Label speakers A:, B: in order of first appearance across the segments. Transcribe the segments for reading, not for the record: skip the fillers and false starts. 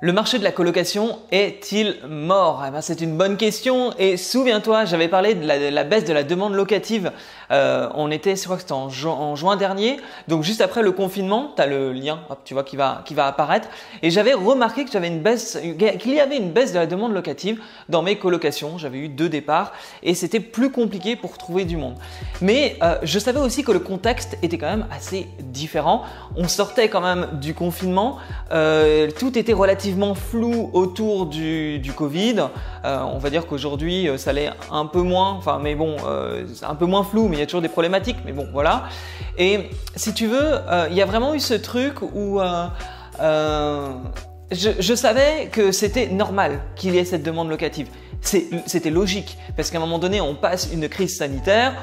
A: Le marché de la colocation est-il mort? Eh ben, c'est une bonne question et souviens-toi, j'avais parlé de la baisse de la demande locative. On était, je crois que c'était en juin dernier, donc juste après le confinement, tu as le lien, hop, tu vois, qui va apparaître. Et j'avais remarqué que qu'il y avait une baisse de la demande locative dans mes colocations. J'avais eu 2 départs et c'était plus compliqué pour trouver du monde. Mais je savais aussi que le contexte était quand même assez différent. On sortait quand même du confinement, tout était relativement flou autour du Covid. On va dire qu'aujourd'hui, ça l'est un peu moins, enfin, mais bon, c'est un peu moins flou, mais il y a toujours des problématiques, mais bon, voilà. Et si tu veux, il y a vraiment eu ce truc où je savais que c'était normal qu'il y ait cette demande locative. C'était logique parce qu'à un moment donné, on passe une crise sanitaire,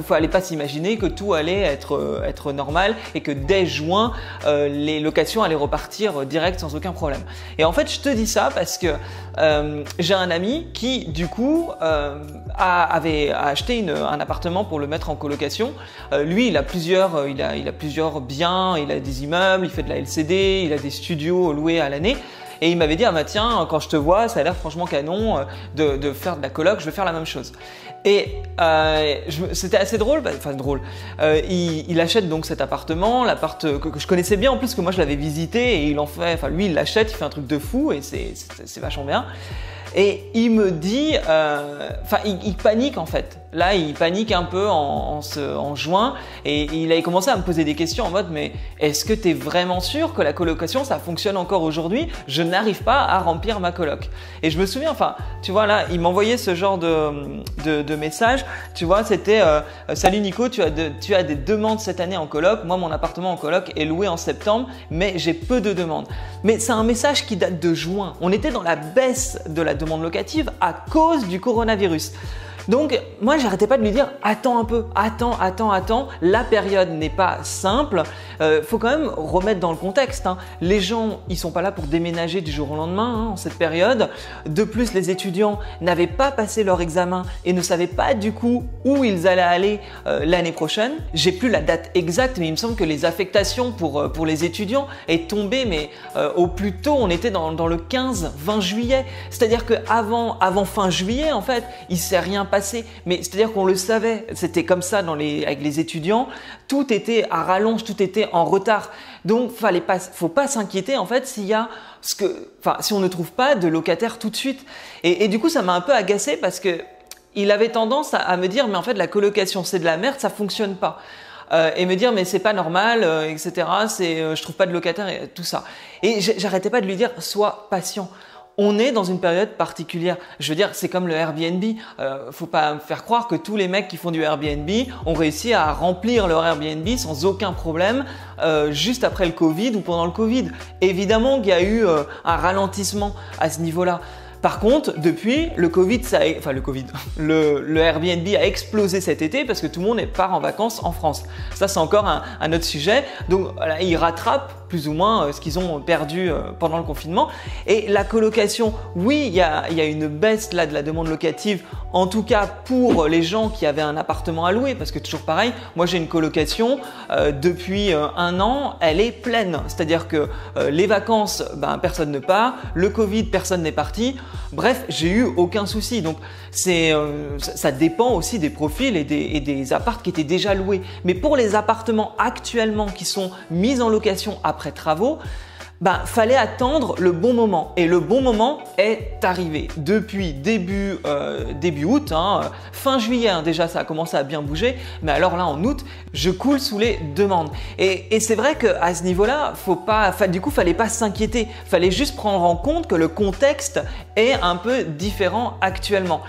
A: fallait pas s'imaginer que tout allait être normal et que dès juin, les locations allaient repartir direct sans aucun problème. Et en fait, je te dis ça parce que j'ai un ami qui, du coup, avait acheté un appartement pour le mettre en colocation. Lui, il a plusieurs biens, il a des immeubles, il fait de la LCD, il a des studios loués à l'année. Et il m'avait dit, ah bah tiens, quand je te vois, ça a l'air franchement canon de faire de la coloc, je vais faire la même chose. Et c'était assez drôle, il achète donc cet appartement, l'appart que je connaissais bien en plus, que moi je l'avais visité et lui il l'achète, il fait un truc de fou et c'est vachement bien. Et il me dit, il panique en fait. Là, il panique un peu en juin et il avait commencé à me poser des questions en mode mais est-ce que tu es vraiment sûr que la colocation ça fonctionne encore aujourd'hui? Je n'arrive pas à remplir ma coloc. Et je me souviens, tu vois là, il m'envoyait ce genre de message. Tu vois, c'était salut Nico, tu as des demandes cette année en coloc. Moi, mon appartement en coloc est loué en septembre, mais j'ai peu de demandes. Mais c'est un message qui date de juin. On était dans la baisse de la demande locative à cause du coronavirus. Donc, moi, j'arrêtais pas de lui dire attends un peu, attends, la période n'est pas simple. Faut quand même remettre dans le contexte. Les gens, ils sont pas là pour déménager du jour au lendemain en cette période. De plus, les étudiants n'avaient pas passé leur examen et ne savaient pas du coup où ils allaient aller l'année prochaine. J'ai plus la date exacte, mais il me semble que les affectations pour les étudiants est tombée, mais au plus tôt, on était dans le 15-20 juillet. C'est-à-dire qu'avant fin juillet, en fait, il s'est rien passé. Mais c'est-à-dire qu'on le savait, c'était comme ça avec les étudiants, tout était à rallonge, tout était en retard. Donc, faut pas s'inquiéter en fait si on ne trouve pas de locataire tout de suite. Et du coup, ça m'a un peu agacé parce que il avait tendance à me dire mais en fait la colocation c'est de la merde, ça fonctionne pas. Et me dire mais c'est pas normal, etc. Je trouve pas de locataire et tout ça. Et j'arrêtais pas de lui dire sois patient. On est dans une période particulière. Je veux dire, c'est comme le Airbnb. Faut pas me faire croire que tous les mecs qui font du Airbnb ont réussi à remplir leur Airbnb sans aucun problème juste après le Covid ou pendant le Covid. Évidemment qu'il y a eu un ralentissement à ce niveau-là. Par contre, depuis, le Airbnb a explosé cet été parce que tout le monde part en vacances en France. Ça, c'est encore un autre sujet. Donc, voilà, ils rattrapent plus ou moins ce qu'ils ont perdu pendant le confinement. Et la colocation, oui, il y a une baisse là de la demande locative, en tout cas pour les gens qui avaient un appartement à louer, parce que toujours pareil, moi j'ai une colocation depuis 1 an, elle est pleine. C'est-à-dire que les vacances, personne ne part, le Covid, personne n'est parti. Bref, j'ai eu aucun souci. Donc, ça dépend aussi des profils et des apparts qui étaient déjà loués. Mais pour les appartements actuellement qui sont mis en location après travaux, fallait attendre le bon moment. Et le bon moment est arrivé depuis début août, fin juillet déjà ça a commencé à bien bouger, mais alors là en août, je coule sous les demandes. Et c'est vrai qu'à ce niveau-là, fallait pas s'inquiéter, fallait juste prendre en compte que le contexte est un peu différent actuellement.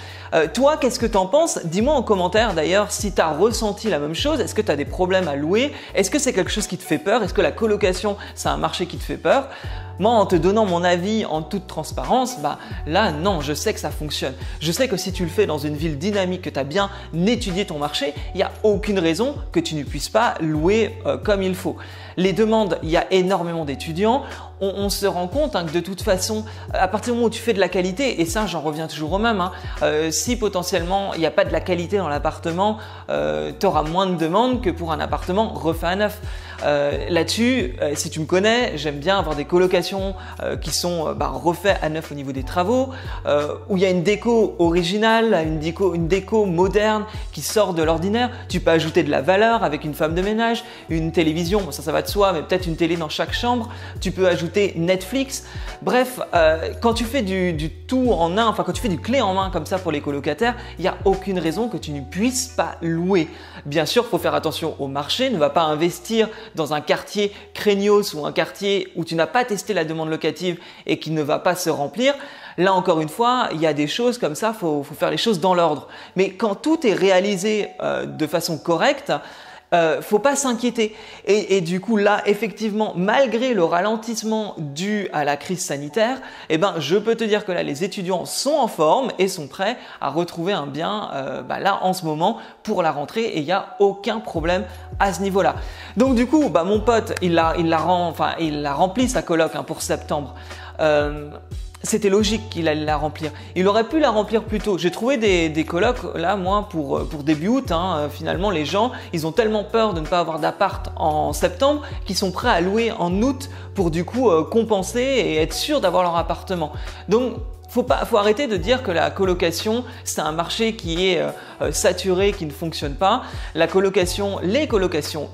A: Toi, qu'est-ce que tu en penses? Dis-moi en commentaire d'ailleurs si tu as ressenti la même chose. Est-ce que tu as des problèmes à louer? Est-ce que c'est quelque chose qui te fait peur? Est-ce que la colocation, c'est un marché qui te fait peur? Moi, en te donnant mon avis en toute transparence, là, non, je sais que ça fonctionne. Je sais que si tu le fais dans une ville dynamique, que tu as bien étudié ton marché, il n'y a aucune raison que tu ne puisses pas louer comme il faut. Les demandes, il y a énormément d'étudiants. On se rend compte que de toute façon, à partir du moment où tu fais de la qualité, et ça j'en reviens toujours au même, si potentiellement il n'y a pas de la qualité dans l'appartement, tu auras moins de demandes que pour un appartement refait à neuf. Là-dessus, si tu me connais, j'aime bien avoir des colocations qui sont refaites à neuf au niveau des travaux, où il y a une déco originale, une déco moderne qui sort de l'ordinaire. Tu peux ajouter de la valeur avec une femme de ménage, une télévision, bon, ça va de soi, mais peut-être une télé dans chaque chambre. Tu peux ajouter Netflix. Bref, quand tu fais du tout en un, enfin quand tu fais du clé en main comme ça pour les colocataires, il n'y a aucune raison que tu ne puisses pas louer. Bien sûr, il faut faire attention au marché. Ne va pas investir dans un quartier craignos ou un quartier où tu n'as pas testé la demande locative et qui ne va pas se remplir. Là, encore une fois, il y a des choses comme ça, faut faire les choses dans l'ordre. Mais quand tout est réalisé de façon correcte, faut pas s'inquiéter. Et du coup, là, effectivement, malgré le ralentissement dû à la crise sanitaire, je peux te dire que là, les étudiants sont en forme et sont prêts à retrouver un bien là en ce moment pour la rentrée et il n'y a aucun problème à ce niveau-là. Donc du coup, mon pote, il a rempli sa coloc pour septembre. C'était logique qu'il allait la remplir. Il aurait pu la remplir plus tôt. J'ai trouvé des colocs là, moi, pour début août. Finalement, les gens, ils ont tellement peur de ne pas avoir d'appart en septembre qu'ils sont prêts à louer en août pour du coup compenser et être sûr d'avoir leur appartement. Donc, faut arrêter de dire que la colocation, c'est un marché qui est saturé, qui ne fonctionne pas. Les colocations,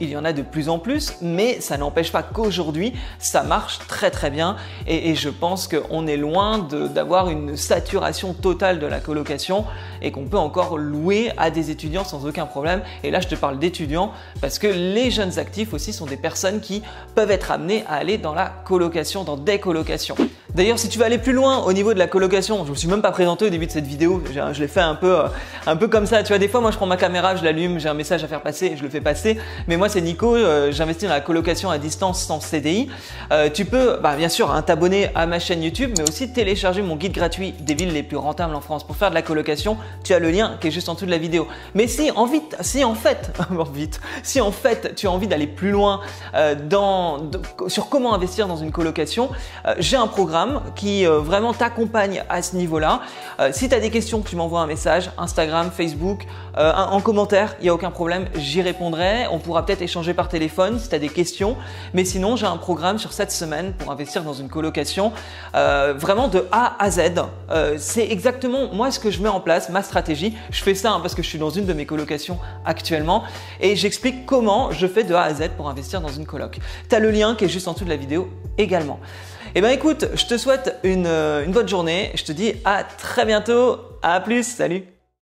A: il y en a de plus en plus, mais ça n'empêche pas qu'aujourd'hui, ça marche très très bien et je pense qu'on est loin d'avoir une saturation totale de la colocation et qu'on peut encore louer à des étudiants sans aucun problème. Et là, je te parle d'étudiants parce que les jeunes actifs aussi sont des personnes qui peuvent être amenées à aller dans la colocation, dans des colocations. D'ailleurs, si tu veux aller plus loin au niveau de la colocation, je ne me suis même pas présenté au début de cette vidéo, je l'ai fait un peu comme ça. Tu vois, des fois, moi, je prends ma caméra, je l'allume, j'ai un message à faire passer et je le fais passer. Mais moi, c'est Nico, j'investis dans la colocation à distance sans CDI. Tu peux, bien sûr, t'abonner à ma chaîne YouTube, mais aussi télécharger mon guide gratuit des villes les plus rentables en France pour faire de la colocation. Tu as le lien qui est juste en dessous de la vidéo. Mais si en fait, tu as envie d'aller plus loin sur comment investir dans une colocation, j'ai un programme qui vraiment t'accompagne à ce niveau-là. Si tu as des questions, tu m'envoies un message, Instagram, Facebook, en commentaire, il n'y a aucun problème, j'y répondrai. On pourra peut-être échanger par téléphone si tu as des questions. Mais sinon, j'ai un programme sur 7 semaines pour investir dans une colocation vraiment de A à Z. C'est exactement moi ce que je mets en place, ma stratégie. Je fais ça parce que je suis dans une de mes colocations actuellement et j'explique comment je fais de A à Z pour investir dans une coloc. Tu as le lien qui est juste en dessous de la vidéo également. Écoute, je te souhaite une bonne journée. Je te dis à très bientôt. À plus. Salut.